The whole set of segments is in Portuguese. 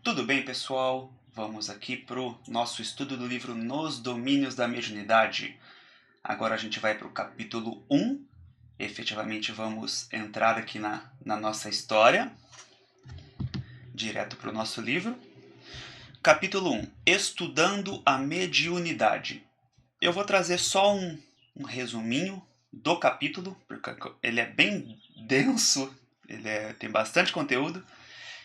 Tudo bem, pessoal? Vamos aqui para o nosso estudo do livro Nos Domínios da Mediunidade. Agora a gente vai para o capítulo 1. Efetivamente vamos entrar aqui na nossa história, direto para o nosso livro. Capítulo 1. Estudando a Mediunidade. Eu vou trazer só um resuminho do capítulo, porque ele é bem denso, tem bastante conteúdo.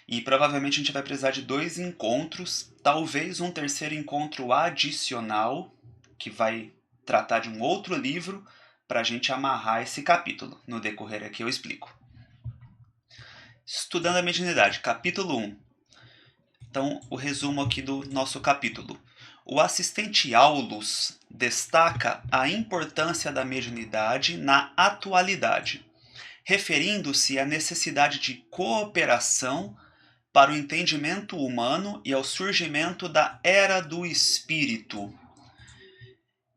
E provavelmente a gente vai precisar de 2 encontros, talvez um terceiro encontro adicional, que vai tratar de um outro livro, para a gente amarrar esse capítulo. No decorrer aqui eu explico. Estudando a Mediunidade, capítulo 1. Então, o resumo aqui do nosso capítulo. O assistente Aulus destaca a importância da mediunidade na atualidade, referindo-se à necessidade de cooperação para o entendimento humano e ao surgimento da Era do Espírito.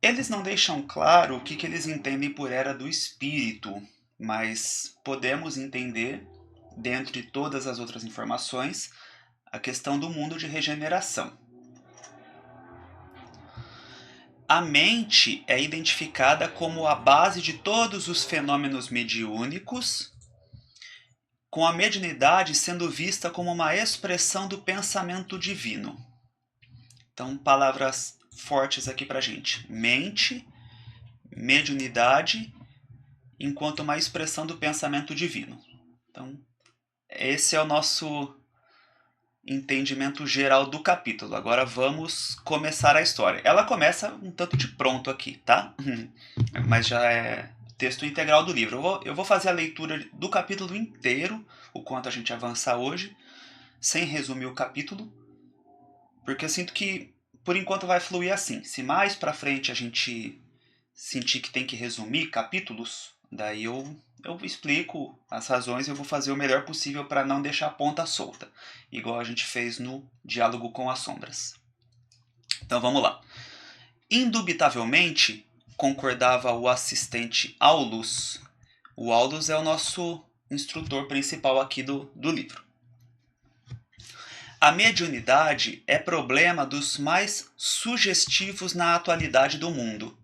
Eles não deixam claro o que eles entendem por Era do Espírito, mas podemos entender, dentre todas as outras informações, a questão do mundo de regeneração. A mente é identificada como a base de todos os fenômenos mediúnicos, com a mediunidade sendo vista como uma expressão do pensamento divino. Então, palavras fortes aqui pra gente. Mente, mediunidade, enquanto uma expressão do pensamento divino. Então, esse é o nosso entendimento geral do capítulo. Agora vamos começar a história. Ela começa um tanto de pronto aqui, tá? Mas já é texto integral do livro. Eu vou fazer a leitura do capítulo inteiro, o quanto a gente avançar hoje, sem resumir o capítulo, porque eu sinto que por enquanto vai fluir assim. Se mais pra frente a gente sentir que tem que resumir capítulos, daí eu explico as razões e eu vou fazer o melhor possível para não deixar a ponta solta, igual a gente fez no Diálogo com as Sombras. Então vamos lá. Indubitavelmente, concordava o assistente Aulus. O Aulus é o nosso instrutor principal aqui do livro. A mediunidade é problema dos mais sugestivos na atualidade do mundo.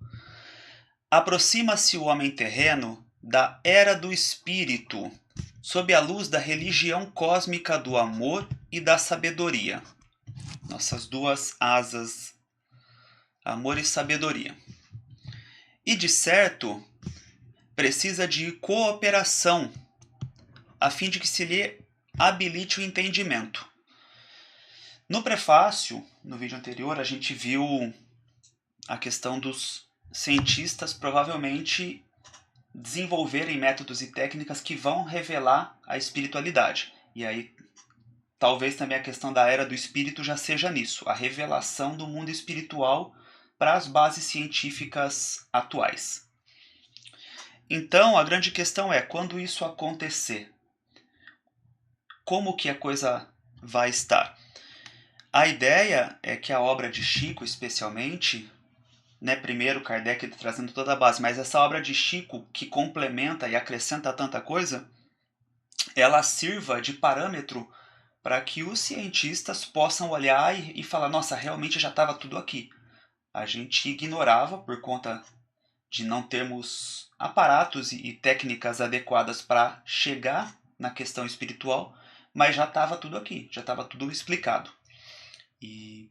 Aproxima-se o homem terreno da era do espírito, sob a luz da religião cósmica do amor e da sabedoria. Nossas duas asas, amor e sabedoria. E de certo, precisa de cooperação, a fim de que se lhe habilite o entendimento. No prefácio, no vídeo anterior, a gente viu a questão dos cientistas provavelmente desenvolverem métodos e técnicas que vão revelar a espiritualidade. E aí, talvez também a questão da era do espírito já seja nisso, a revelação do mundo espiritual para as bases científicas atuais. Então, a grande questão é, quando isso acontecer, como que a coisa vai estar? A ideia é que a obra de Chico, especialmente, primeiro Kardec trazendo toda a base, mas essa obra de Chico, que complementa e acrescenta tanta coisa, ela sirva de parâmetro para que os cientistas possam olhar e falar, nossa, realmente já estava tudo aqui. A gente ignorava por conta de não termos aparatos e técnicas adequadas para chegar na questão espiritual, mas já estava tudo aqui, já estava tudo explicado. E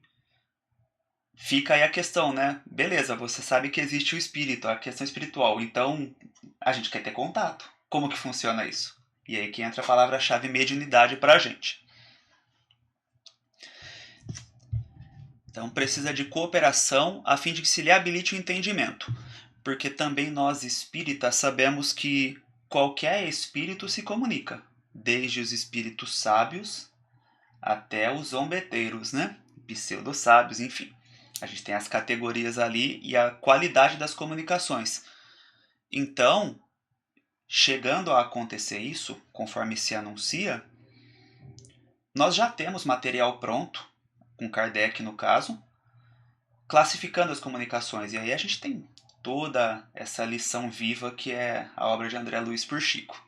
fica aí a questão, né? Beleza, você sabe que existe o espírito, a questão espiritual, então a gente quer ter contato. Como que funciona isso? E aí que entra a palavra-chave mediunidade para a gente. Então precisa de cooperação a fim de que se lhe habilite o entendimento. Porque também nós espíritas sabemos que qualquer espírito se comunica. Desde os espíritos sábios até os zombeteiros, né? Pseudo-sábios, enfim. A gente tem as categorias ali e a qualidade das comunicações. Então, chegando a acontecer isso, conforme se anuncia, nós já temos material pronto, com Kardec no caso, classificando as comunicações. E aí a gente tem toda essa lição viva que é a obra de André Luiz por Chico.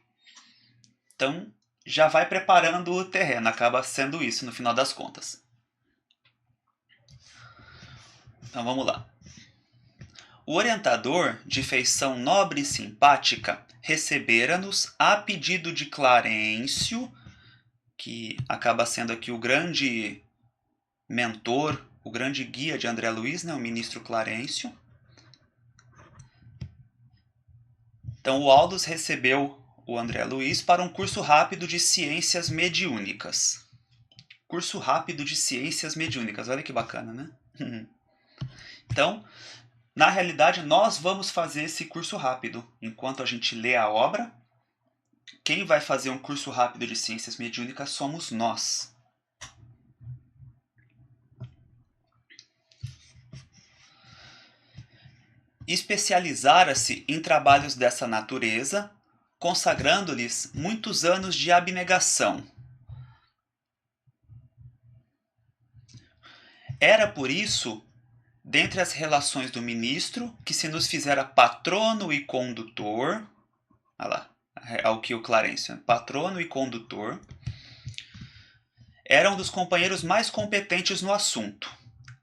Então, já vai preparando o terreno, acaba sendo isso no final das contas. Então vamos lá. O orientador, de feição nobre e simpática, recebera-nos a pedido de Clarencio, que acaba sendo aqui o grande mentor, o grande guia de André Luiz, né, o ministro Clarencio. Então o Aldous recebeu o André Luiz para um curso rápido de ciências mediúnicas. Curso rápido de ciências mediúnicas, olha que bacana, né? Então, na realidade, nós vamos fazer esse curso rápido. Enquanto a gente lê a obra, quem vai fazer um curso rápido de ciências mediúnicas somos nós. Especializara-se em trabalhos dessa natureza, consagrando-lhes muitos anos de abnegação. Era por isso, dentre as relações do ministro, que se nos fizera patrono e condutor, olha lá, ao que o Clarencio, patrono e condutor, era um dos companheiros mais competentes no assunto.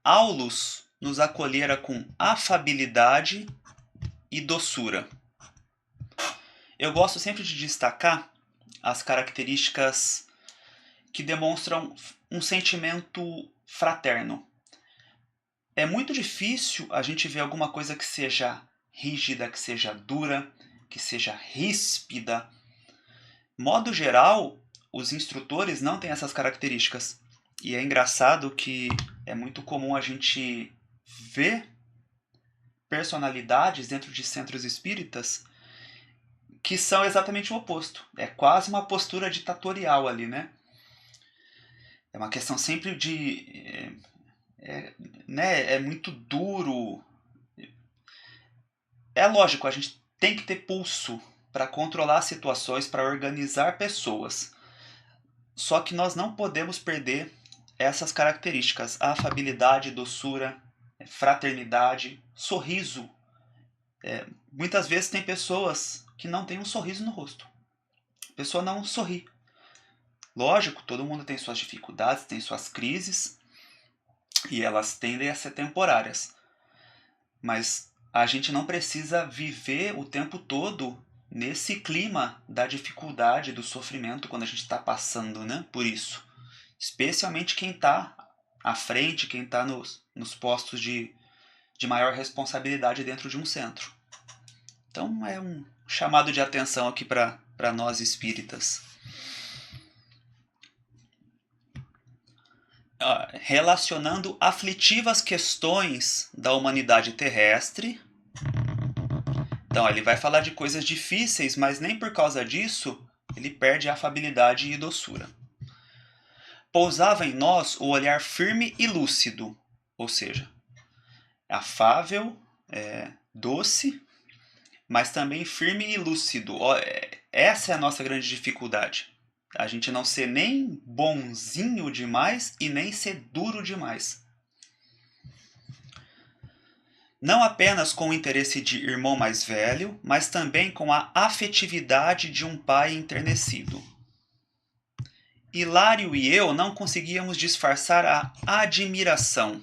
Aulus nos acolhera com afabilidade e doçura. Eu gosto sempre de destacar as características que demonstram um sentimento fraterno. É muito difícil a gente ver alguma coisa que seja rígida, que seja dura, que seja ríspida. Modo geral, os instrutores não têm essas características. E é engraçado que é muito comum a gente ver personalidades dentro de centros espíritas que são exatamente o oposto. É quase uma postura ditatorial ali, né? É uma questão sempre de... né? É muito duro. É lógico, a gente tem que ter pulso para controlar situações, para organizar pessoas. Só que nós não podemos perder essas características: afabilidade, doçura, fraternidade, sorriso. Muitas vezes tem pessoas que não têm um sorriso no rosto. A pessoa não sorri. Lógico, todo mundo tem suas dificuldades, tem suas crises, e elas tendem a ser temporárias. Mas a gente não precisa viver o tempo todo nesse clima da dificuldade, do sofrimento, quando a gente está passando, né, por isso. Especialmente quem está à frente, quem está nos postos de maior responsabilidade dentro de um centro. Então é um chamado de atenção aqui para nós espíritas. Relacionando aflitivas questões da humanidade terrestre. Então, ele vai falar de coisas difíceis, mas nem por causa disso ele perde a afabilidade e doçura. Pousava em nós o olhar firme e lúcido, ou seja, afável, doce, mas também firme e lúcido. Essa é a nossa grande dificuldade. A gente não ser nem bonzinho demais e nem ser duro demais. Não apenas com o interesse de irmão mais velho, mas também com a afetividade de um pai enternecido. Hilário e eu não conseguíamos disfarçar a admiração.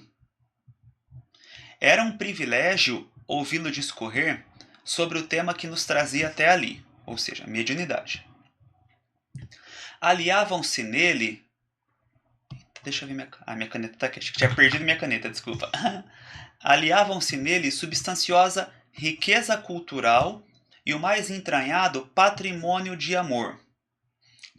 Era um privilégio ouvi-lo discorrer sobre o tema que nos trazia até ali, ou seja, a mediunidade. Aliavam-se nele... Deixa eu ver minha caneta, tá aqui. Acho que tinha perdido minha caneta, desculpa. Aliavam-se nele substanciosa riqueza cultural e o mais entranhado patrimônio de amor,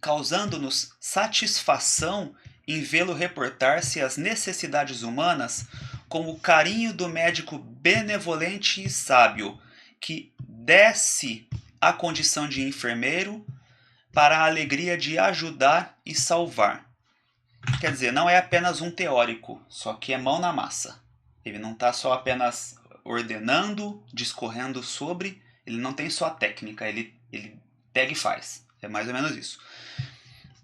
causando-nos satisfação em vê-lo reportar-se às necessidades humanas com o carinho do médico benevolente e sábio, que desce à condição de enfermeiro para a alegria de ajudar e salvar. Quer dizer, não é apenas um teórico, só que é mão na massa. Ele não está só apenas ordenando, discorrendo sobre, ele não tem só a técnica, ele pega e faz. É mais ou menos isso.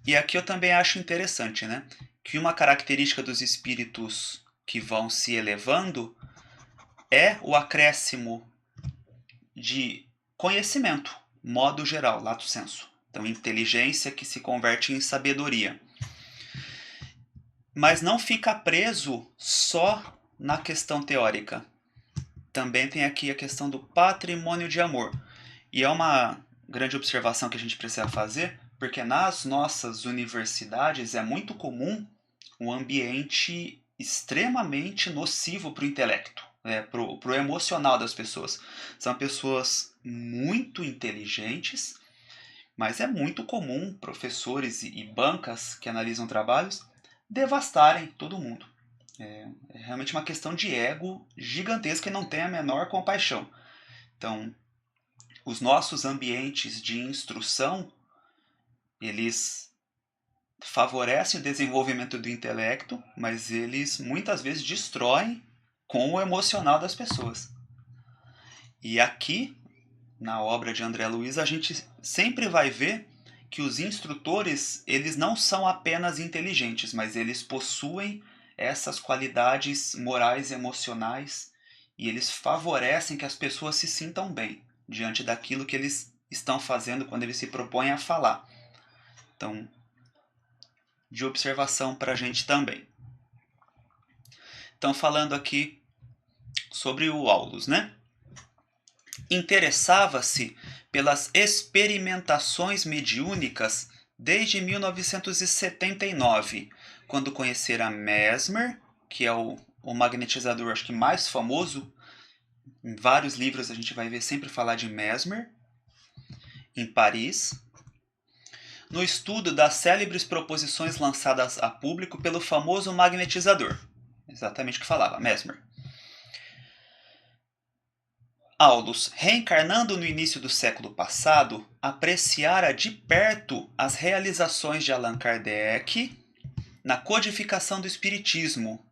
E aqui eu também acho interessante, né, que uma característica dos espíritos que vão se elevando é o acréscimo de conhecimento, modo geral, lato sensu. Então, inteligência que se converte em sabedoria. Mas não fica preso só na questão teórica. Também tem aqui a questão do patrimônio de amor. E é uma grande observação que a gente precisa fazer, porque nas nossas universidades é muito comum um ambiente extremamente nocivo para o intelecto, para o emocional das pessoas. São pessoas muito inteligentes, mas é muito comum professores e bancas que analisam trabalhos devastarem todo mundo. É realmente uma questão de ego gigantesca e não tem a menor compaixão. Então, os nossos ambientes de instrução, eles favorecem o desenvolvimento do intelecto, mas eles muitas vezes destroem com o emocional das pessoas. E aqui, na obra de André Luiz, a gente sempre vai ver que os instrutores, eles não são apenas inteligentes, mas eles possuem essas qualidades morais e emocionais e eles favorecem que as pessoas se sintam bem diante daquilo que eles estão fazendo quando eles se propõem a falar. Então, de observação para a gente também. Então, falando aqui sobre o Aulus, né? Interessava-se pelas experimentações mediúnicas desde 1979, quando conhecera Mesmer, que é o magnetizador acho que mais famoso. Em vários livros a gente vai ver sempre falar de Mesmer, em Paris, no estudo das célebres proposições lançadas a público pelo famoso magnetizador. Exatamente o que falava, Mesmer. Aulus, reencarnando no início do século passado, apreciara de perto as realizações de Allan Kardec na codificação do Espiritismo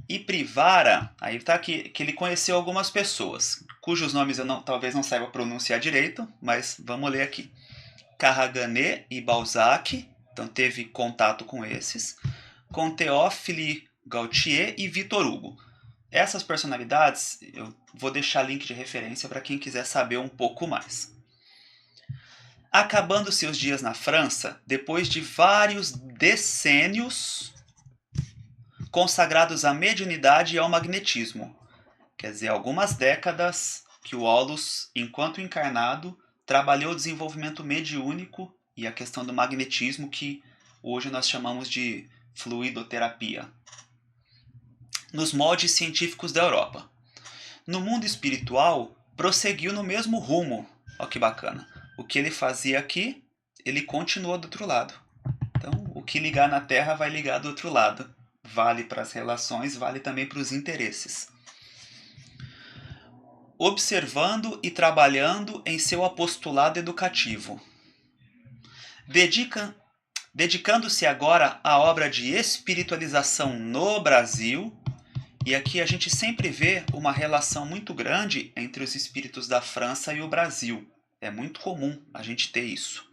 e privara, aí está que ele conheceu algumas pessoas, cujos nomes eu talvez não saiba pronunciar direito, mas vamos ler aqui. Carraganet e Balzac, então teve contato com esses, com Théophile Gautier e Victor Hugo. Essas personalidades, eu vou deixar link de referência para quem quiser saber um pouco mais. Acabando seus dias na França, depois de vários decênios consagrados à mediunidade e ao magnetismo, quer dizer, algumas décadas que o Aulus, enquanto encarnado, trabalhou o desenvolvimento mediúnico e a questão do magnetismo, que hoje nós chamamos de fluidoterapia, nos moldes científicos da Europa. No mundo espiritual, prosseguiu no mesmo rumo. Olha que bacana. O que ele fazia aqui, ele continuou do outro lado. Então, o que ligar na Terra vai ligar do outro lado. Vale para as relações, vale também para os interesses. Observando e trabalhando em seu apostolado educativo. Dedicando-se agora à obra de espiritualização no Brasil. E aqui a gente sempre vê uma relação muito grande entre os espíritos da França e o Brasil. É muito comum a gente ter isso.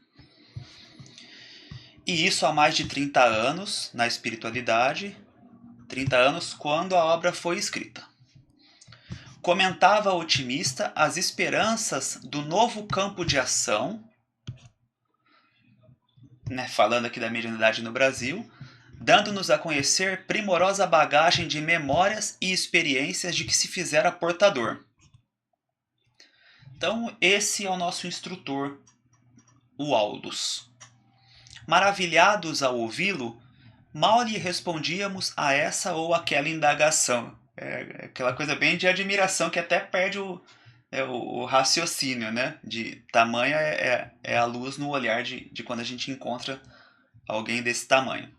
E isso há mais de 30 anos na espiritualidade, 30 anos quando a obra foi escrita. Comentava otimista as esperanças do novo campo de ação, né, falando aqui da mediunidade no Brasil, dando-nos a conhecer primorosa bagagem de memórias e experiências de que se fizera portador. Então, esse é o nosso instrutor, o Aulus. Maravilhados ao ouvi-lo, mal lhe respondíamos a essa ou aquela indagação. É aquela coisa bem de admiração que até perde o raciocínio, né? De tamanha é a luz no olhar de quando a gente encontra alguém desse tamanho.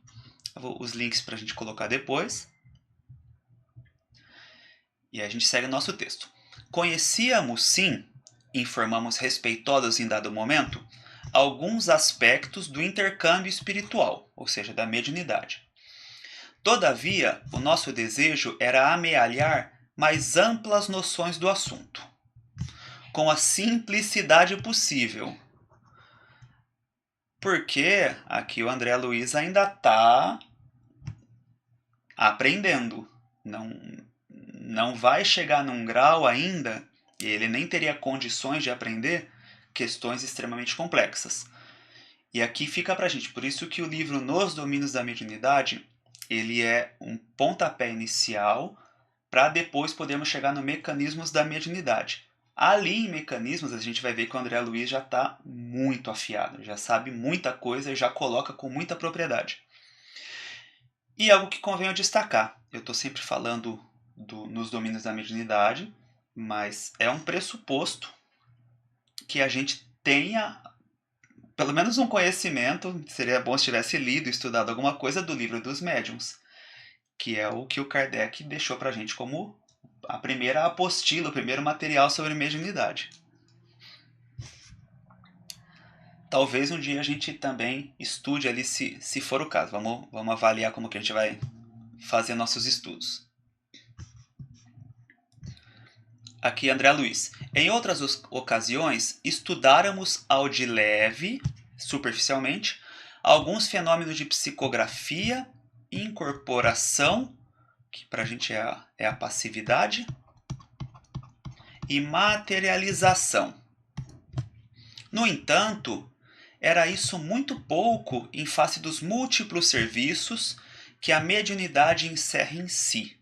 Os links para a gente colocar depois. E aí a gente segue o nosso texto. Conhecíamos, sim, informamos respeitosos em dado momento, alguns aspectos do intercâmbio espiritual, ou seja, da mediunidade. Todavia, o nosso desejo era amealhar mais amplas noções do assunto, com a simplicidade possível. Porque aqui o André Luiz ainda está aprendendo. Não vai chegar num grau ainda, e ele nem teria condições de aprender questões extremamente complexas. E aqui fica pra gente, por isso que o livro Nos Domínios da Mediunidade, ele é um pontapé inicial para depois podermos chegar no Mecanismos da Mediunidade. Ali em Mecanismos, a gente vai ver que o André Luiz já está muito afiado, já sabe muita coisa e já coloca com muita propriedade. E algo que convém eu destacar, eu estou sempre falando nos domínios da mediunidade, mas é um pressuposto que a gente tenha pelo menos um conhecimento, seria bom se tivesse lido, estudado alguma coisa do livro dos médiuns, que é o que o Kardec deixou para a gente como a primeira apostila, o primeiro material sobre mediunidade. Talvez um dia a gente também estude ali, se for o caso. Vamos avaliar como que a gente vai fazer nossos estudos. Aqui, André Luiz. Em outras ocasiões, estudáramos ao de leve, superficialmente, alguns fenômenos de psicografia, incorporação, que para a gente é a passividade, e materialização. No entanto, era isso muito pouco em face dos múltiplos serviços que a mediunidade encerra em si.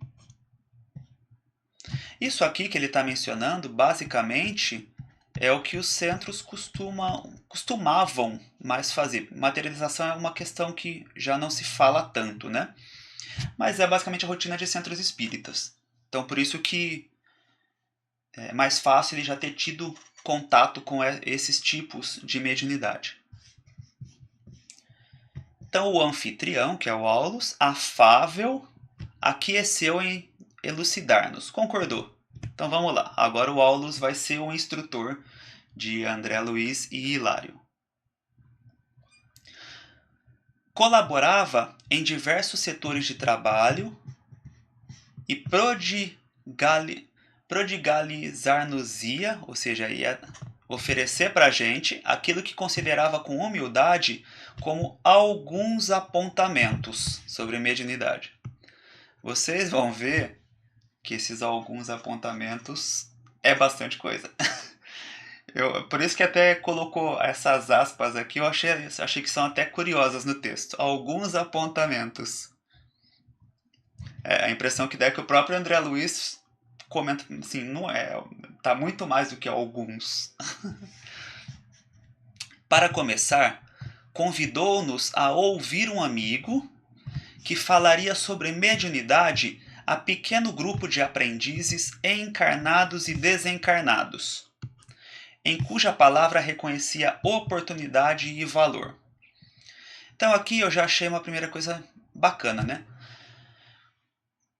Isso aqui que ele está mencionando, basicamente, é o que os centros costumavam mais fazer. Materialização é uma questão que já não se fala tanto, né? Mas é basicamente a rotina de centros espíritas. Então, por isso que é mais fácil ele já ter tido contato com esses tipos de mediunidade. Então, o anfitrião, que é o Aulus, afável, aqueceu em elucidar-nos. Concordou? Então vamos lá. Agora o Aulus vai ser o instrutor de André Luiz e Hilário. Colaborava em diversos setores de trabalho e prodigalizar-nos-ia, ou seja, ia oferecer para a gente aquilo que considerava com humildade como alguns apontamentos sobre mediunidade. Vocês vão ver que esses alguns apontamentos é bastante coisa. Por isso que até colocou essas aspas aqui, eu achei que são até curiosas no texto. Alguns apontamentos. A impressão que dá é que o próprio André Luiz comenta assim, não é, tá muito mais do que alguns. Para começar, convidou-nos a ouvir um amigo que falaria sobre mediunidade a pequeno grupo de aprendizes encarnados e desencarnados, em cuja palavra reconhecia oportunidade e valor. Então aqui eu já achei uma primeira coisa bacana, né?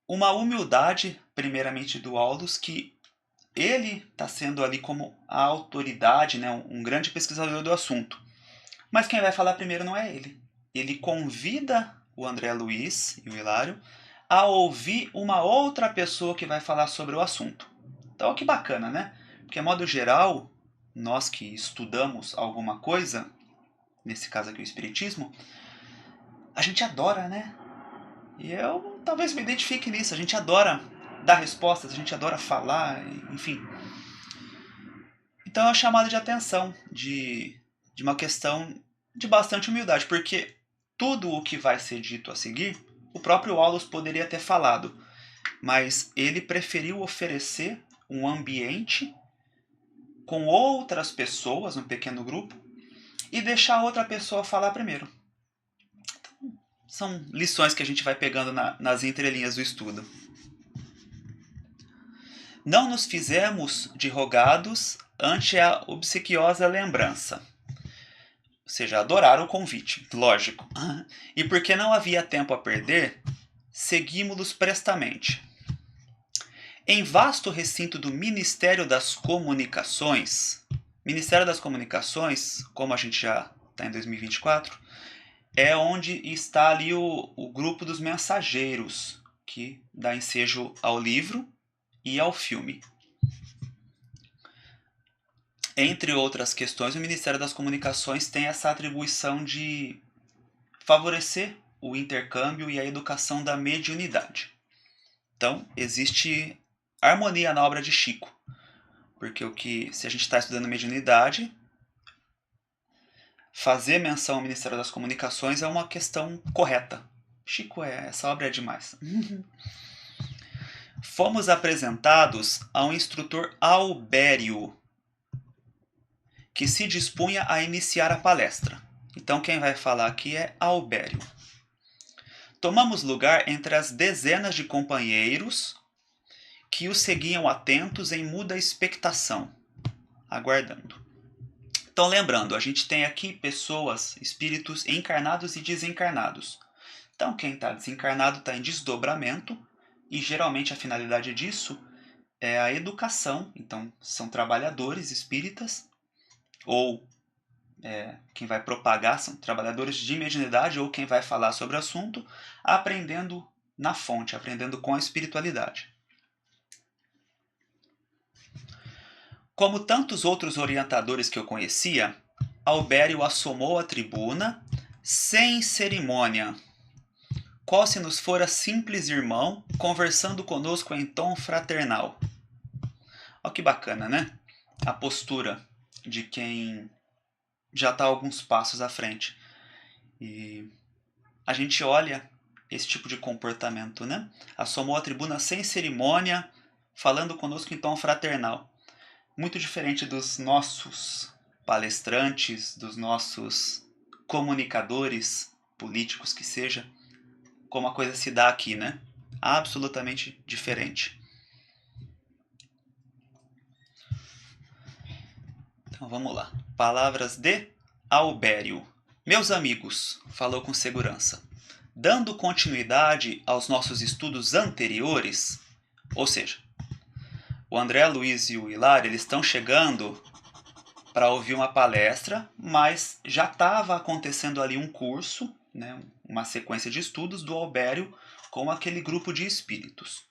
Uma humildade, primeiramente do Aulus, que ele está sendo ali como a autoridade, né? Um grande pesquisador do assunto. Mas quem vai falar primeiro não é ele. Ele convida o André Luiz e o Hilário a ouvir uma outra pessoa que vai falar sobre o assunto. Então, que bacana, né? Porque, de modo geral, nós que estudamos alguma coisa, nesse caso aqui o Espiritismo, a gente adora, né? E eu talvez me identifique nisso. A gente adora dar respostas, a gente adora falar, enfim. Então é um chamado de atenção, de uma questão de bastante humildade, porque tudo o que vai ser dito a seguir, o próprio Aulus poderia ter falado, mas ele preferiu oferecer um ambiente com outras pessoas, um pequeno grupo, e deixar outra pessoa falar primeiro. Então, são lições que a gente vai pegando nas entrelinhas do estudo. Não nos fizemos de rogados ante a obsequiosa lembrança. Ou seja, adoraram o convite, lógico. E porque não havia tempo a perder, seguimos-los prestamente. Em vasto recinto do Ministério das Comunicações, Ministério das Comunicações, como a gente já está em 2024, é onde está ali o grupo dos mensageiros, que dá ensejo ao livro e ao filme. Entre outras questões, o Ministério das Comunicações tem essa atribuição de favorecer o intercâmbio e a educação da mediunidade. Então, existe harmonia na obra de Chico, porque se a gente está estudando mediunidade, fazer menção ao Ministério das Comunicações é uma questão correta. Chico, essa obra é demais. Fomos apresentados a um instrutor Albério, que se dispunha a iniciar a palestra. Então quem vai falar aqui é Albério. Tomamos lugar entre as dezenas de companheiros que o seguiam atentos em muda expectação, aguardando. Então lembrando, a gente tem aqui pessoas, espíritos encarnados e desencarnados. Então quem está desencarnado está em desdobramento e geralmente a finalidade disso é a educação. Então são trabalhadores espíritas ou quem vai propagar são trabalhadores de mediunidade ou quem vai falar sobre o assunto, aprendendo na fonte, aprendendo com a espiritualidade. Como tantos outros orientadores que eu conhecia, Albério assomou à tribuna, sem cerimônia, qual se nos fora simples irmão, conversando conosco em tom fraternal. Olha que bacana, né? A postura de quem já está alguns passos à frente. E a gente olha esse tipo de comportamento, né? Assomou a tribuna sem cerimônia, falando conosco em tom fraternal. Muito diferente dos nossos palestrantes, dos nossos comunicadores políticos que seja, como a coisa se dá aqui, né? Absolutamente diferente. Então vamos lá. Palavras de Albério. Meus amigos, falou com segurança, dando continuidade aos nossos estudos anteriores, ou seja, o André Luiz e o Hilário, eles estão chegando para ouvir uma palestra, mas já estava acontecendo ali um curso, né, uma sequência de estudos do Albério com aquele grupo de espíritos.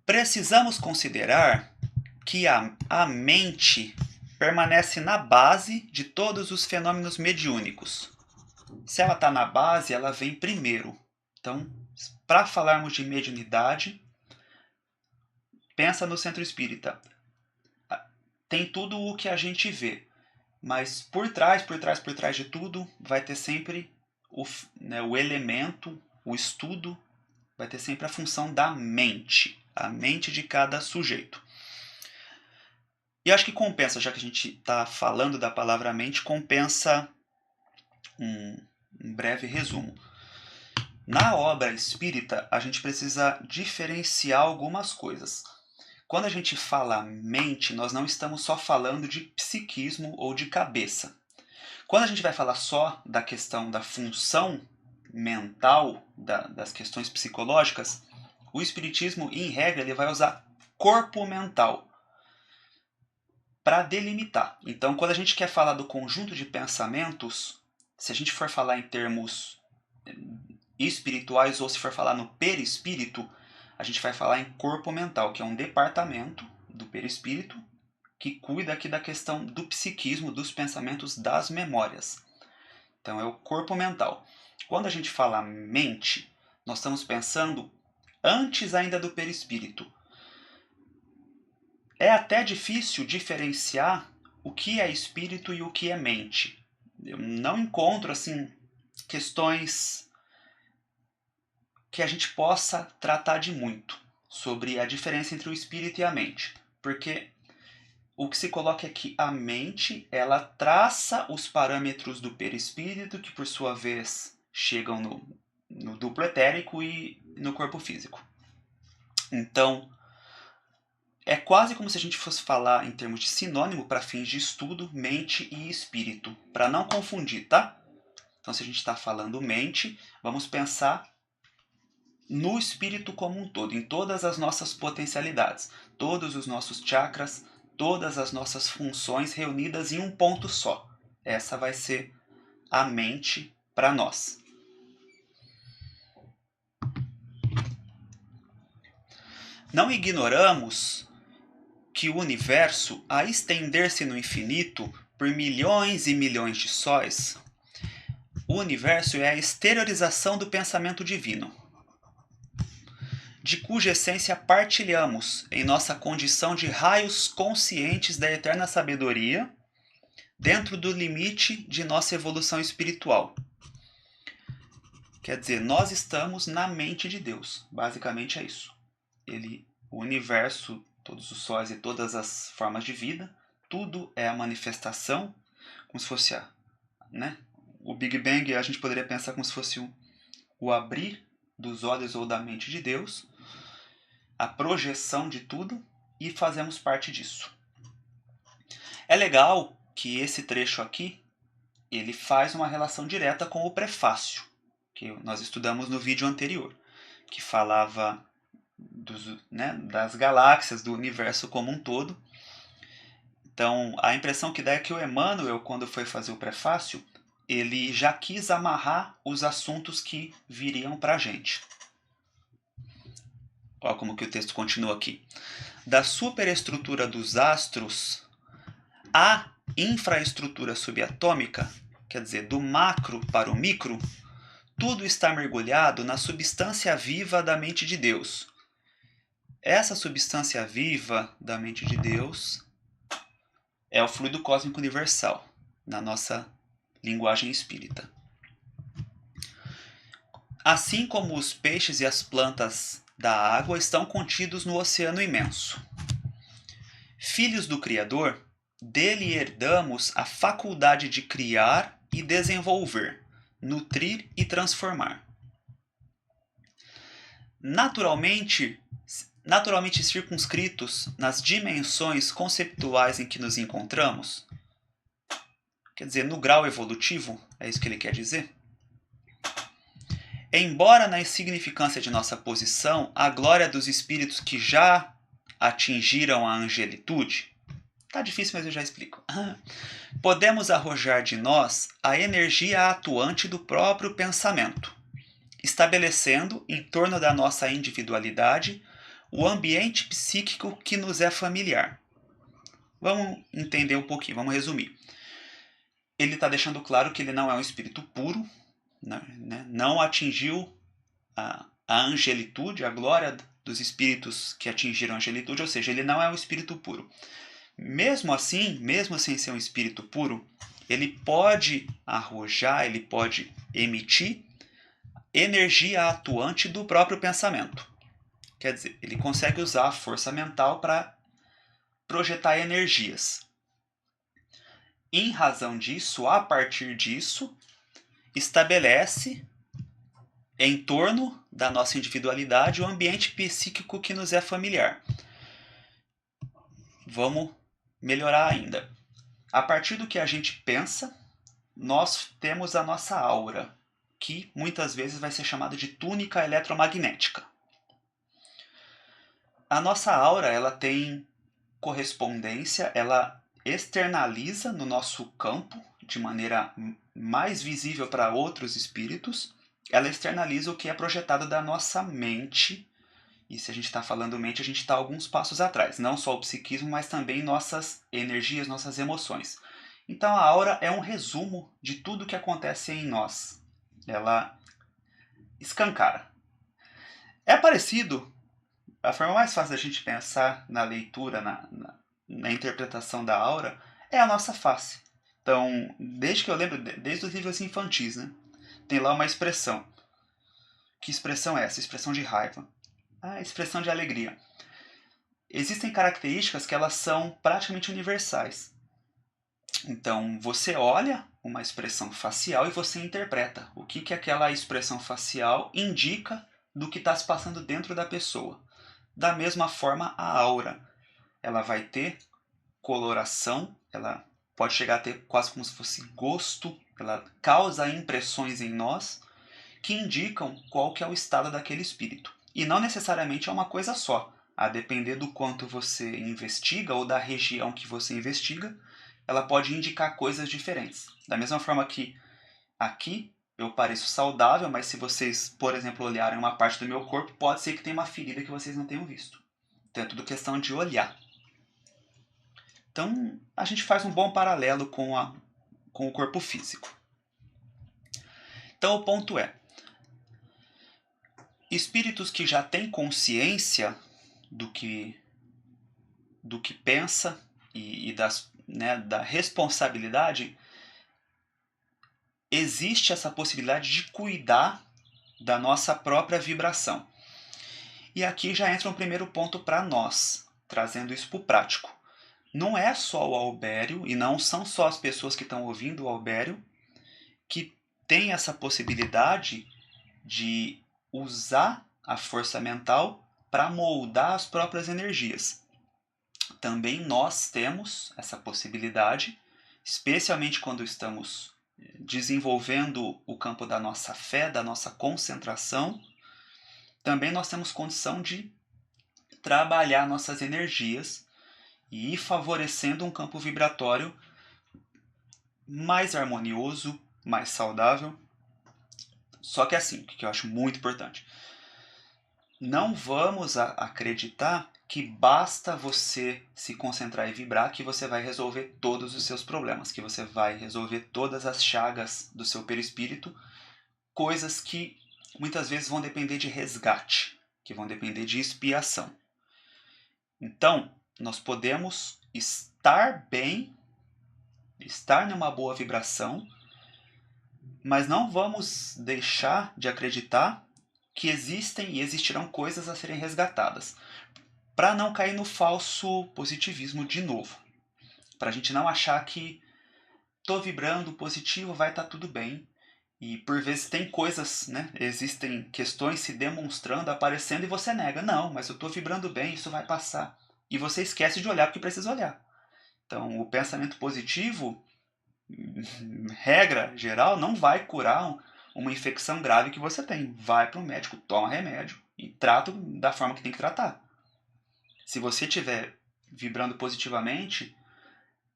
Precisamos considerar que a mente permanece na base de todos os fenômenos mediúnicos. Se ela está na base, ela vem primeiro. Então, para falarmos de mediunidade, pensa no centro espírita. Tem tudo o que a gente vê, mas por trás de tudo, vai ter sempre o elemento, o estudo, vai ter sempre a função da mente, a mente de cada sujeito. E acho que compensa, já que a gente está falando da palavra mente, compensa um breve resumo. Na obra espírita, a gente precisa diferenciar algumas coisas. Quando a gente fala mente, nós não estamos só falando de psiquismo ou de cabeça. Quando a gente vai falar só da questão da função mental, das questões psicológicas, o espiritismo, em regra, ele vai usar corpo mental para delimitar. Então, quando a gente quer falar do conjunto de pensamentos, se a gente for falar em termos espirituais ou se for falar no perispírito, a gente vai falar em corpo mental, que é um departamento do perispírito que cuida aqui da questão do psiquismo, dos pensamentos, das memórias. Então é o corpo mental. Quando a gente fala mente, nós estamos pensando antes ainda do perispírito. É até difícil diferenciar o que é espírito e o que é mente. Eu não encontro assim questões que a gente possa tratar de muito sobre a diferença entre o espírito e a mente, porque o que se coloca é que a mente, ela traça os parâmetros do perispírito, que por sua vez chegam no duplo etérico e no corpo físico. Então, é quase como se a gente fosse falar em termos de sinônimo para fins de estudo, mente e espírito, para não confundir, tá? Então, se a gente está falando mente, vamos pensar no espírito como um todo, em todas as nossas potencialidades, todos os nossos chakras, todas as nossas funções reunidas em um ponto só. Essa vai ser a mente para nós. Não ignoramos que o universo, a estender-se no infinito por milhões e milhões de sóis, o universo é a exteriorização do pensamento divino, de cuja essência partilhamos em nossa condição de raios conscientes da eterna sabedoria, dentro do limite de nossa evolução espiritual. Quer dizer, nós estamos na mente de Deus. Basicamente é isso. O universo, todos os sóis e todas as formas de vida, tudo é a manifestação, como se fosse o Big Bang. A gente poderia pensar como se fosse o abrir dos olhos ou da mente de Deus, a projeção de tudo, e fazemos parte disso. É legal que esse trecho aqui, ele faz uma relação direta com o prefácio, que nós estudamos no vídeo anterior, que falava das galáxias, do universo como um todo. Então, a impressão que dá é que o Emmanuel, quando foi fazer o prefácio, ele já quis amarrar os assuntos que viriam para a gente. Olha como que o texto continua aqui. Da superestrutura dos astros à infraestrutura subatômica, quer dizer, do macro para o micro, tudo está mergulhado na substância viva da mente de Deus. Essa substância viva da mente de Deus é o fluido cósmico universal, na nossa linguagem espírita. Assim como os peixes e as plantas da água estão contidos no oceano imenso. Filhos do Criador, dele herdamos a faculdade de criar e desenvolver, nutrir e transformar. Naturalmente circunscritos nas dimensões conceptuais em que nos encontramos, quer dizer, no grau evolutivo, é isso que ele quer dizer. Embora na insignificância de nossa posição, a glória dos espíritos que já atingiram a angelitude, tá difícil, mas eu já explico. Podemos arrojar de nós a energia atuante do próprio pensamento, estabelecendo, em torno da nossa individualidade, o ambiente psíquico que nos é familiar. Vamos entender um pouquinho, vamos resumir. Ele está deixando claro que ele não é um espírito puro, não atingiu a angelitude, a glória dos espíritos que atingiram a angelitude, ou seja, ele não é um espírito puro. Mesmo assim, mesmo sem ser um espírito puro, ele pode arrojar, ele pode emitir energia atuante do próprio pensamento. Quer dizer, ele consegue usar a força mental para projetar energias. Em razão disso, a partir disso, estabelece em torno da nossa individualidade o ambiente psíquico que nos é familiar. Vamos melhorar ainda. A partir do que a gente pensa, nós temos a nossa aura, que muitas vezes vai ser chamada de túnica eletromagnética. A nossa aura, ela tem correspondência, ela externaliza no nosso campo de maneira mais visível para outros espíritos. Ela externaliza o que é projetado da nossa mente. E se a gente está falando mente, a gente está alguns passos atrás. Não só o psiquismo, mas também nossas energias, nossas emoções. Então a aura é um resumo de tudo que acontece em nós. Ela escancara. É parecido, a forma mais fácil da gente pensar na leitura, na interpretação da aura, é a nossa face. Então, desde que eu lembro, desde os livros infantis, tem lá uma expressão. Que expressão é essa? Expressão de raiva. Expressão de alegria. Existem características que elas são praticamente universais. Então, você olha uma expressão facial e você interpreta o que aquela expressão facial indica do que está se passando dentro da pessoa. Da mesma forma, a aura. Ela vai ter coloração, ela pode chegar a ter quase como se fosse gosto, ela causa impressões em nós que indicam qual que é o estado daquele espírito. E não necessariamente é uma coisa só. A depender do quanto você investiga ou da região que você investiga, ela pode indicar coisas diferentes. Da mesma forma que aqui eu pareço saudável, mas se vocês, por exemplo, olharem uma parte do meu corpo, pode ser que tenha uma ferida que vocês não tenham visto. Então é tudo questão de olhar. Então a gente faz um bom paralelo com o corpo físico. Então o ponto é, espíritos que já têm consciência do que pensa e né, da responsabilidade, existe essa possibilidade de cuidar da nossa própria vibração. E aqui já entra um primeiro ponto para nós, trazendo isso para o prático. Não é só o Albério, e não são só as pessoas que estão ouvindo o Albério, que tem essa possibilidade de usar a força mental para moldar as próprias energias. Também nós temos essa possibilidade, especialmente quando estamos desenvolvendo o campo da nossa fé, da nossa concentração. Também nós temos condição de trabalhar nossas energias e ir favorecendo um campo vibratório mais harmonioso, mais saudável. Só que assim, o que eu acho muito importante, não vamos acreditar que basta você se concentrar e vibrar que você vai resolver todos os seus problemas, que você vai resolver todas as chagas do seu perispírito, coisas que muitas vezes vão depender de resgate, que vão depender de expiação. Então, nós podemos estar bem, estar numa boa vibração, mas não vamos deixar de acreditar que existem e existirão coisas a serem resgatadas, para não cair no falso positivismo de novo, para a gente não achar que tô vibrando positivo, vai estar tudo bem. E por vezes tem coisas, né? Existem questões se demonstrando, aparecendo e você nega. Não, mas eu estou vibrando bem, isso vai passar. E você esquece de olhar porque precisa olhar. Então, o pensamento positivo, regra geral, não vai curar uma infecção grave que você tem. Vai para o médico, toma remédio e trata da forma que tem que tratar. Se você estiver vibrando positivamente,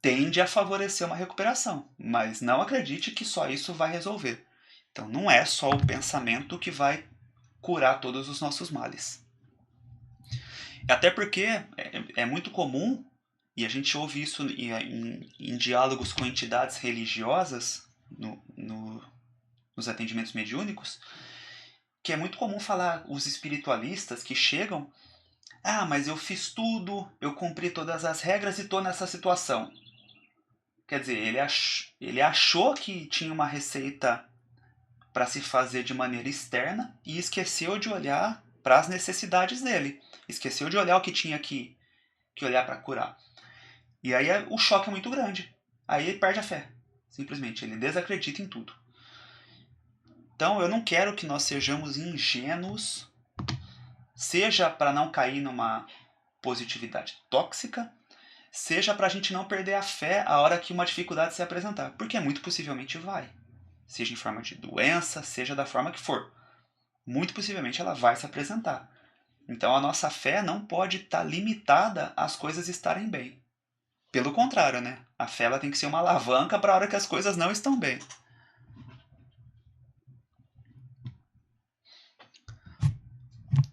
tende a favorecer uma recuperação. Mas não acredite que só isso vai resolver. Então, não é só o pensamento que vai curar todos os nossos males. Até porque é muito comum, e a gente ouve isso em diálogos com entidades religiosas, nos atendimentos mediúnicos, que é muito comum falar os espiritualistas que chegam, mas eu fiz tudo, eu cumpri todas as regras e estou nessa situação. Quer dizer, ele achou que tinha uma receita para se fazer de maneira externa e esqueceu de olhar para as necessidades dele. Esqueceu de olhar o que tinha que olhar para curar. E aí o choque é muito grande. Aí ele perde a fé. Simplesmente, ele desacredita em tudo. Então eu não quero que nós sejamos ingênuos, seja para não cair numa positividade tóxica, seja para a gente não perder a fé a hora que uma dificuldade se apresentar. Porque muito possivelmente vai. Seja em forma de doença, seja da forma que for. Muito possivelmente ela vai se apresentar. Então a nossa fé não pode estar limitada às coisas estarem bem. Pelo contrário, né? A fé ela tem que ser uma alavanca para a hora que as coisas não estão bem.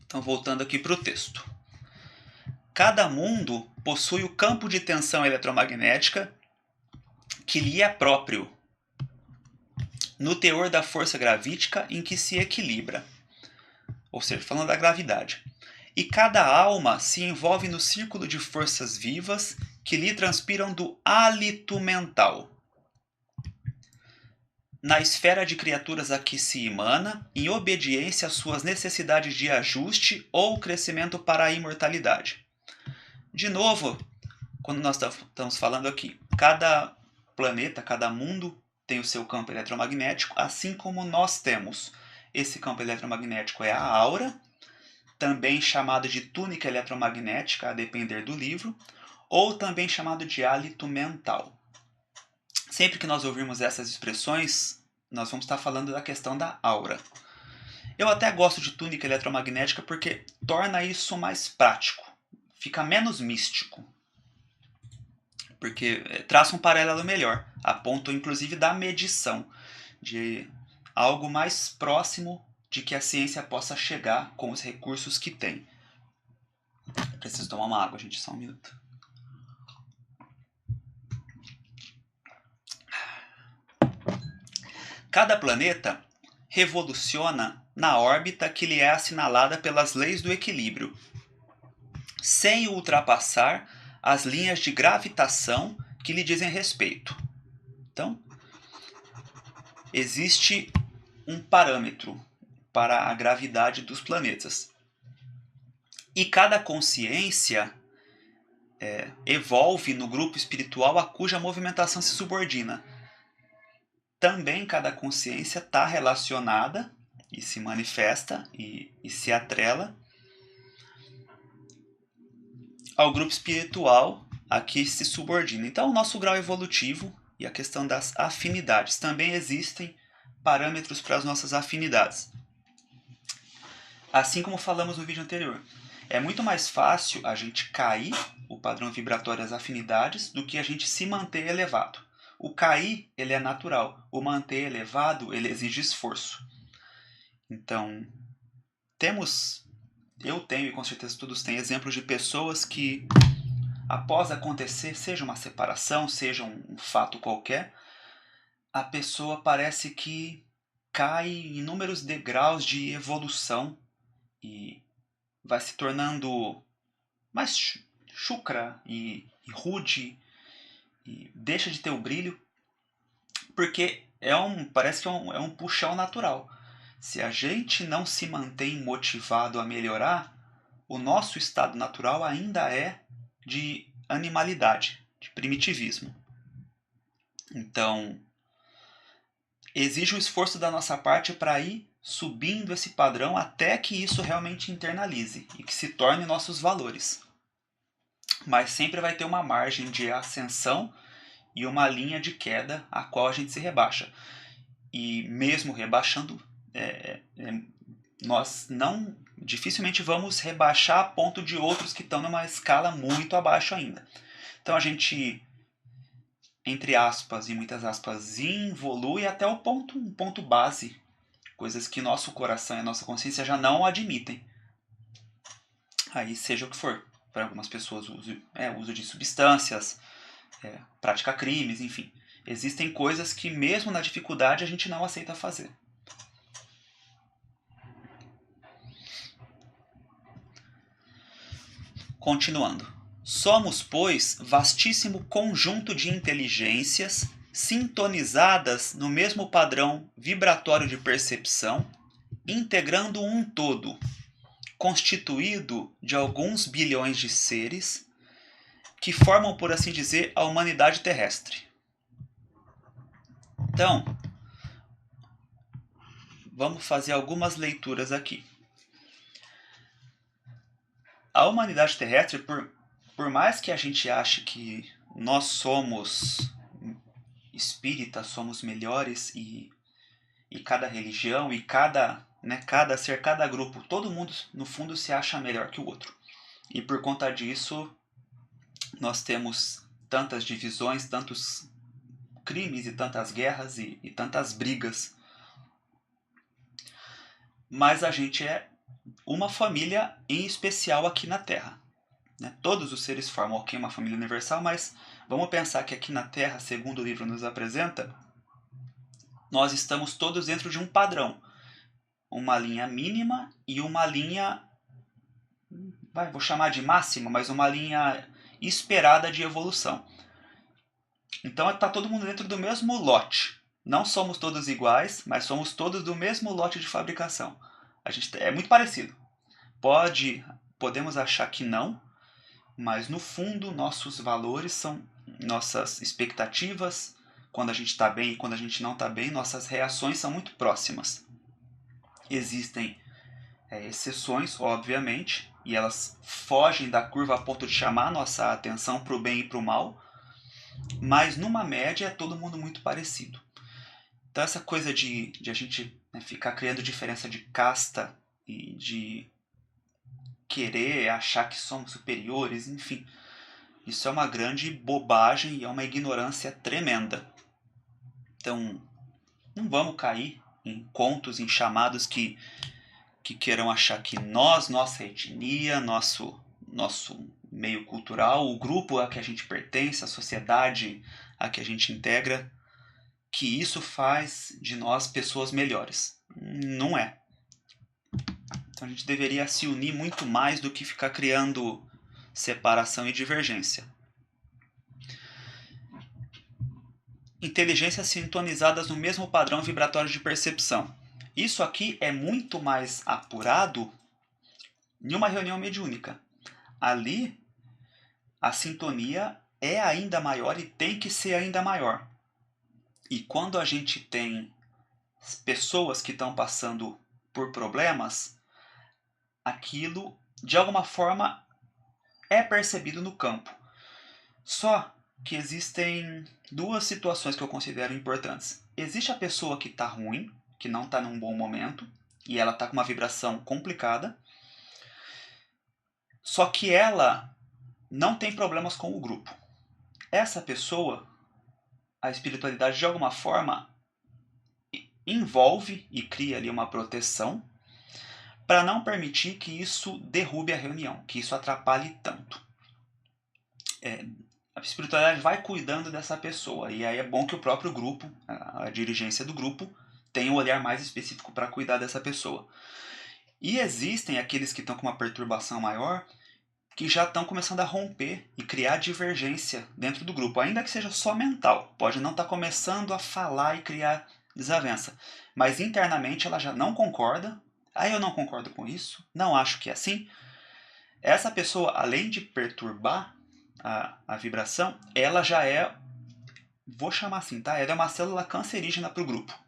Então, voltando aqui para o texto. Cada mundo possui o campo de tensão eletromagnética que lhe é próprio, no teor da força gravítica em que se equilibra. Ou seja, falando da gravidade. E cada alma se envolve no círculo de forças vivas que lhe transpiram do hálito mental. Na esfera de criaturas a que se emana, em obediência às suas necessidades de ajuste ou crescimento para a imortalidade. De novo, quando nós estamos falando aqui, cada planeta, cada mundo tem o seu campo eletromagnético, assim como nós temos. Esse campo eletromagnético é a aura, também chamado de túnica eletromagnética, a depender do livro, ou também chamado de hálito mental. Sempre que nós ouvirmos essas expressões, nós vamos estar falando da questão da aura. Eu até gosto de túnica eletromagnética porque torna isso mais prático, fica menos místico, porque traça um paralelo melhor, a ponto inclusive da medição, de algo mais próximo de que a ciência possa chegar com os recursos que tem. Preciso tomar uma água, gente, só um minuto. Cada planeta revoluciona na órbita que lhe é assinalada pelas leis do equilíbrio, sem ultrapassar as linhas de gravitação que lhe dizem respeito. Então, existe um parâmetro para a gravidade dos planetas. E cada consciência evolve no grupo espiritual a cuja movimentação se subordina. Também cada consciência está relacionada e se manifesta e se atrela ao grupo espiritual a que se subordina. Então, o nosso grau evolutivo e a questão das afinidades. Também existem parâmetros para as nossas afinidades. Assim como falamos no vídeo anterior. É muito mais fácil a gente cair o padrão vibratório das afinidades do que a gente se manter elevado. O cair, ele é natural. O manter elevado, ele exige esforço. Então, eu tenho e com certeza todos têm exemplos de pessoas que, após acontecer, seja uma separação, seja um fato qualquer, a pessoa parece que cai em inúmeros degraus de evolução e vai se tornando mais chucra e rude e deixa de ter o brilho, porque parece que é um puxão natural. Se a gente não se mantém motivado a melhorar, o nosso estado natural ainda é de animalidade, de primitivismo. Então, exige um esforço da nossa parte para ir subindo esse padrão até que isso realmente internalize e que se torne nossos valores. Mas sempre vai ter uma margem de ascensão e uma linha de queda a qual a gente se rebaixa. E mesmo rebaixando, nós não dificilmente vamos rebaixar a ponto de outros que estão numa escala muito abaixo ainda. Então a gente, entre aspas e muitas aspas, involui até um ponto base, coisas que nosso coração e nossa consciência já não admitem. Aí seja o que for, para algumas pessoas uso de substâncias, praticar crimes, enfim. Existem coisas que mesmo na dificuldade a gente não aceita fazer. Continuando. Somos, pois, vastíssimo conjunto de inteligências sintonizadas no mesmo padrão vibratório de percepção, integrando um todo, constituído de alguns bilhões de seres que formam, por assim dizer, a humanidade terrestre. Então, vamos fazer algumas leituras aqui. A humanidade terrestre, por mais que a gente ache que nós somos espíritas, somos melhores e cada religião e cada ser, cada grupo, todo mundo no fundo se acha melhor que o outro. E por conta disso, nós temos tantas divisões, tantos crimes e tantas guerras e tantas brigas. Mas a gente é uma família em especial aqui na Terra. Todos os seres formam aqui uma família universal, mas vamos pensar que aqui na Terra, segundo o livro nos apresenta, nós estamos todos dentro de um padrão. Uma linha mínima e uma linha, vou chamar de máxima, mas uma linha esperada de evolução. Então está todo mundo dentro do mesmo lote. Não somos todos iguais, mas somos todos do mesmo lote de fabricação. A gente é muito parecido. Podemos achar que não, mas no fundo nossos valores são nossas expectativas, quando a gente está bem e quando a gente não está bem, nossas reações são muito próximas. Existem exceções, obviamente, e elas fogem da curva a ponto de chamar a nossa atenção para o bem e para o mal, mas numa média é todo mundo muito parecido. Então essa coisa de a gente ficar criando diferença de casta e de querer achar que somos superiores, enfim, isso é uma grande bobagem e é uma ignorância tremenda. Então, não vamos cair em contos, em chamados que queiram achar que nossa etnia, nosso meio cultural, o grupo a que a gente pertence, a sociedade a que a gente integra, que isso faz de nós pessoas melhores. Não é. Então a gente deveria se unir muito mais do que ficar criando separação e divergência. inteligências sintonizadas no mesmo padrão vibratório de percepção. Isso aqui é muito mais apurado em uma reunião mediúnica. Ali, a sintonia é ainda maior e tem que ser ainda maior. E quando a gente tem pessoas que estão passando por problemas, aquilo, de alguma forma, é percebido no campo. Só que existem duas situações que eu considero importantes. Existe a pessoa que está ruim, que não está num bom momento, e ela está com uma vibração complicada, só que ela não tem problemas com o grupo. Essa pessoa, a espiritualidade de alguma forma envolve e cria ali uma proteção para não permitir que isso derrube a reunião, que isso atrapalhe tanto. A espiritualidade vai cuidando dessa pessoa, e aí é bom que o próprio grupo, a dirigência do grupo, tenha um olhar mais específico para cuidar dessa pessoa. E existem aqueles que estão com uma perturbação maior, que já estão começando a romper e criar divergência dentro do grupo, ainda que seja só mental. Pode não estar começando a falar e criar desavença, mas internamente ela já não concorda. Eu não concordo com isso, não acho que é assim. Essa pessoa, além de perturbar a vibração, ela já é, vou chamar assim, tá? Ela é uma célula cancerígena para o grupo.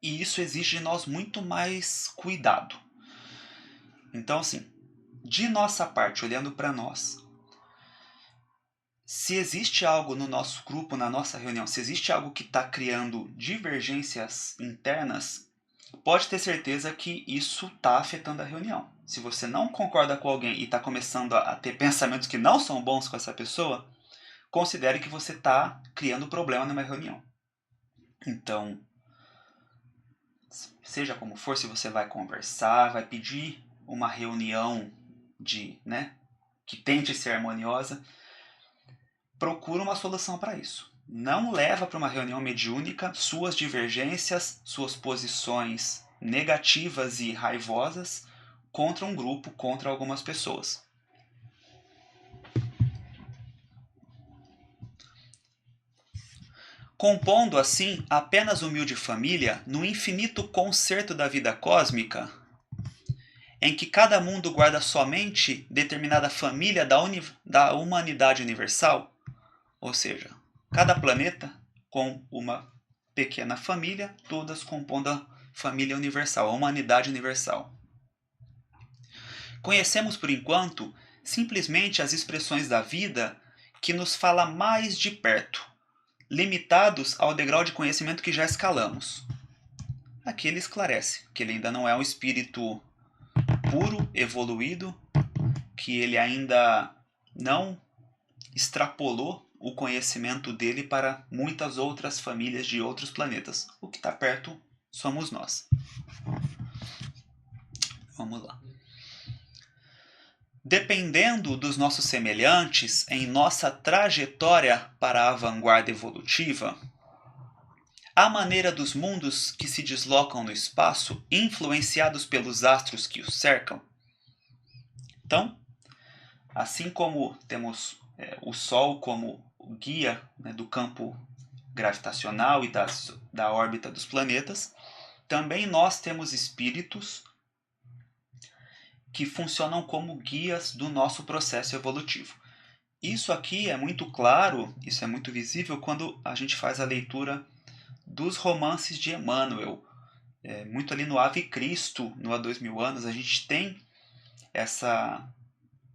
E isso exige de nós muito mais cuidado. Então, assim, de nossa parte, olhando para nós, se existe algo no nosso grupo, na nossa reunião, se existe algo que está criando divergências internas, pode ter certeza que isso está afetando a reunião. Se você não concorda com alguém e está começando a ter pensamentos que não são bons com essa pessoa, considere que você está criando problema numa reunião. Então, seja como for, se você vai conversar, vai pedir uma reunião que tente ser harmoniosa, procura uma solução para isso. Não leva para uma reunião mediúnica suas divergências, suas posições negativas e raivosas contra um grupo, contra algumas pessoas. Compondo assim apenas humilde família no infinito concerto da vida cósmica, em que cada mundo guarda somente determinada família da humanidade universal, ou seja, cada planeta com uma pequena família, todas compondo a família universal, a humanidade universal. Conhecemos por enquanto simplesmente as expressões da vida que nos fala mais de perto, limitados ao degrau de conhecimento que já escalamos. Aqui ele esclarece que ele ainda não é um espírito puro, evoluído, que ele ainda não extrapolou o conhecimento dele para muitas outras famílias de outros planetas. O que está perto somos nós. Vamos lá. Dependendo dos nossos semelhantes em nossa trajetória para a vanguarda evolutiva, a maneira dos mundos que se deslocam no espaço, influenciados pelos astros que os cercam. Então, assim como temos o Sol como guia do campo gravitacional e da órbita dos planetas, também nós temos espíritos que funcionam como guias do nosso processo evolutivo. Isso aqui é muito claro, isso é muito visível quando a gente faz a leitura dos romances de Emmanuel. Muito ali no Ave Cristo, no Há 2000 anos, a gente tem essa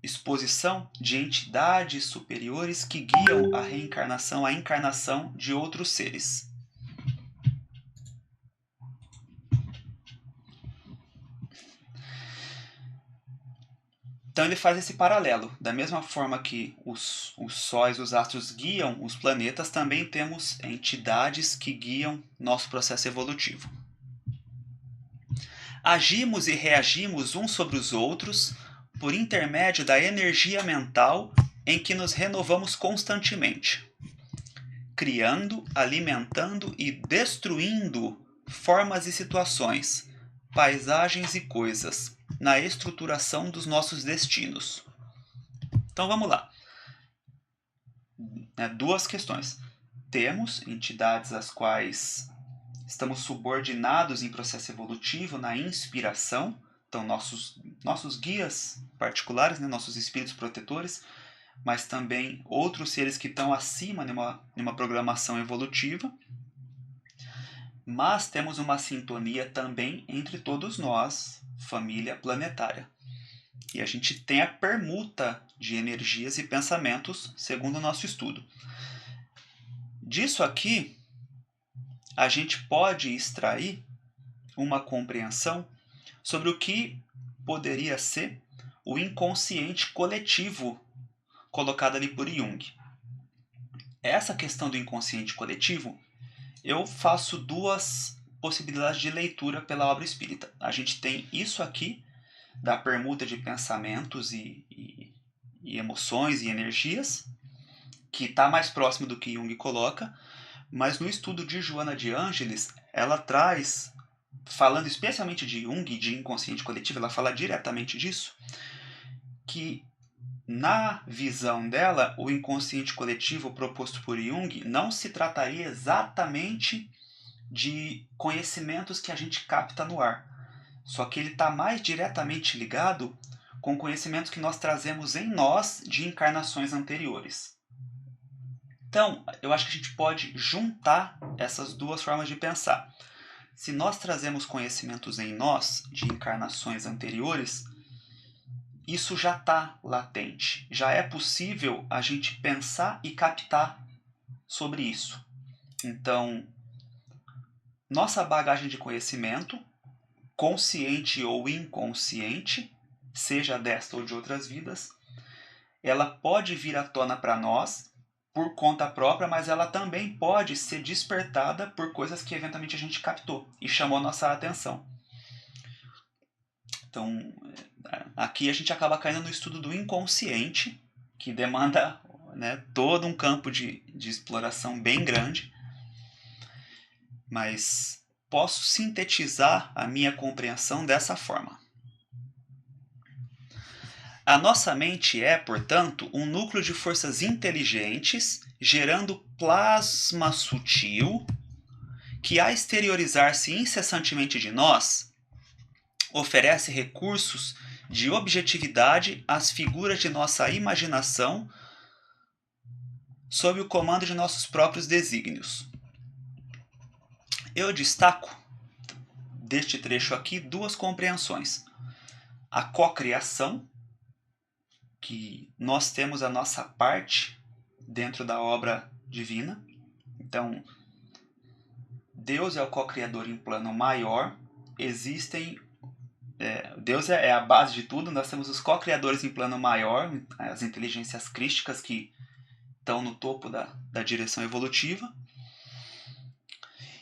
exposição de entidades superiores que guiam a reencarnação, a encarnação de outros seres. Então ele faz esse paralelo. Da mesma forma que os sóis, os astros guiam os planetas, também temos entidades que guiam nosso processo evolutivo. Agimos e reagimos uns sobre os outros por intermédio da energia mental em que nos renovamos constantemente, criando, alimentando e destruindo formas e situações, paisagens e coisas, na estruturação dos nossos destinos. Então vamos lá. Duas questões. temos entidades às quais estamos subordinados em processo evolutivo, na inspiração. Então, nossos guias particulares, né, nossos espíritos protetores, mas também outros seres que estão acima numa programação evolutiva. Mas temos uma sintonia também entre todos nós, família planetária. E a gente tem a permuta de energias e pensamentos, segundo o nosso estudo. Disso aqui, a gente pode extrair uma compreensão sobre o que poderia ser o inconsciente coletivo colocado ali por Jung. Essa questão do inconsciente coletivo, eu faço duas possibilidades de leitura pela obra espírita. A gente tem isso aqui, da permuta de pensamentos e emoções e energias, que está mais próximo do que Jung coloca, mas no estudo de Joana de Ângeles, ela traz, falando especialmente de Jung, de inconsciente coletivo, ela fala diretamente disso, que na visão dela, o inconsciente coletivo proposto por Jung não se trataria exatamente de conhecimentos que a gente capta no ar, só que ele está mais diretamente ligado com conhecimentos que nós trazemos em nós de encarnações anteriores. Então, eu acho que a gente pode juntar essas duas formas de pensar. Se nós trazemos conhecimentos em nós de encarnações anteriores, isso já está latente. Já é possível a gente pensar e captar sobre isso. Então, nossa bagagem de conhecimento, consciente ou inconsciente, seja desta ou de outras vidas, ela pode vir à tona para nós por conta própria, mas ela também pode ser despertada por coisas que eventualmente a gente captou e chamou a nossa atenção. Então, aqui a gente acaba caindo no estudo do inconsciente, que demanda, né, todo um campo de exploração bem grande, mas posso sintetizar a minha compreensão dessa forma. A nossa mente é, portanto, um núcleo de forças inteligentes gerando plasma sutil que, a exteriorizar-se incessantemente de nós, oferece recursos de objetividade às figuras de nossa imaginação sob o comando de nossos próprios desígnios. Eu destaco deste trecho aqui duas compreensões. A cocriação, que nós temos a nossa parte dentro da obra divina. Então, Deus é o co-criador em plano maior. Deus é a base de tudo. Nós temos os co-criadores em plano maior, as inteligências crísticas que estão no topo da direção evolutiva.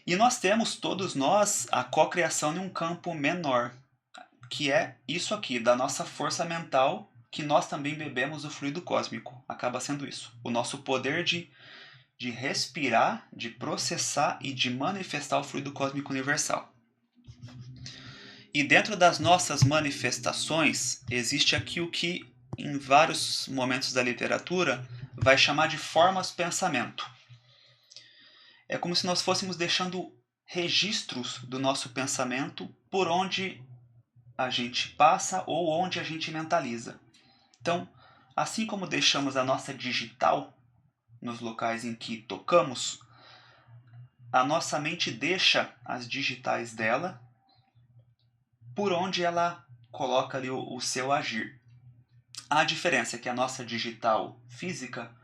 E nós temos, todos nós, a co-criação em um campo menor, que é isso aqui, da nossa força mental, que nós também bebemos do fluido cósmico. Acaba sendo isso. O nosso poder de respirar, de processar e de manifestar o fluido cósmico universal. E dentro das nossas manifestações, existe aqui o que, em vários momentos da literatura, vai chamar de formas-pensamento. É como se nós fôssemos deixando registros do nosso pensamento por onde a gente passa ou onde a gente mentaliza. Então, assim como deixamos a nossa digital nos locais em que tocamos, a nossa mente deixa as digitais dela por onde ela coloca ali o seu agir. A diferença é que a nossa digital física,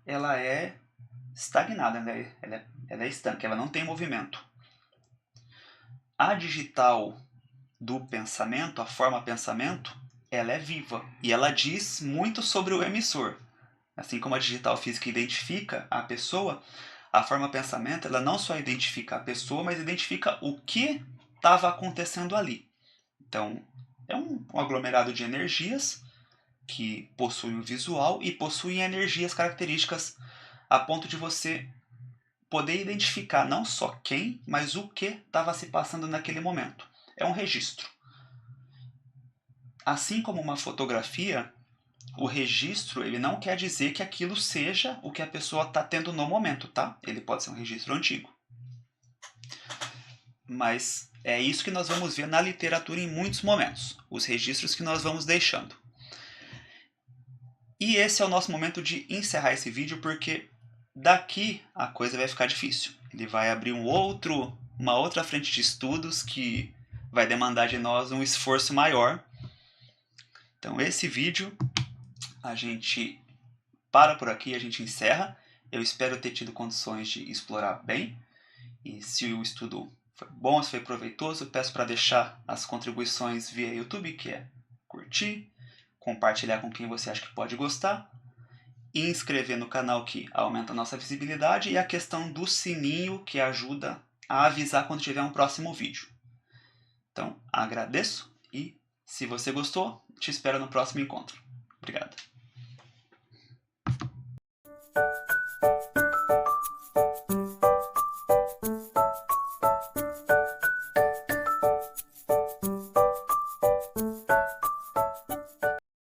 ela é estagnada, ela é estanque, ela não tem movimento. A digital do pensamento, a forma pensamento, ela é viva e ela diz muito sobre o emissor. Assim como a digital física identifica a pessoa, a forma pensamento ela não só identifica a pessoa, mas identifica o que estava acontecendo ali. Então, é um aglomerado de energias que possui o visual e possuem energias características a ponto de você poder identificar não só quem, mas o que estava se passando naquele momento. É um registro. Assim como uma fotografia, o registro, ele não quer dizer que aquilo seja o que a pessoa está tendo no momento, tá? Ele pode ser um registro antigo. Mas é isso que nós vamos ver na literatura em muitos momentos, os registros que nós vamos deixando. E esse é o nosso momento de encerrar esse vídeo, porque daqui a coisa vai ficar difícil. Ele vai abrir uma outra frente de estudos que vai demandar de nós um esforço maior. Então esse vídeo a gente para por aqui, a gente encerra. Eu espero ter tido condições de explorar bem. E se o estudo foi bom, se foi proveitoso, peço para deixar as contribuições via YouTube, que é curtir, compartilhar com quem você acha que pode gostar, e inscrever no canal, que aumenta a nossa visibilidade, e a questão do sininho, que ajuda a avisar quando tiver um próximo vídeo. Então, agradeço e, se você gostou, te espero no próximo encontro. Obrigado.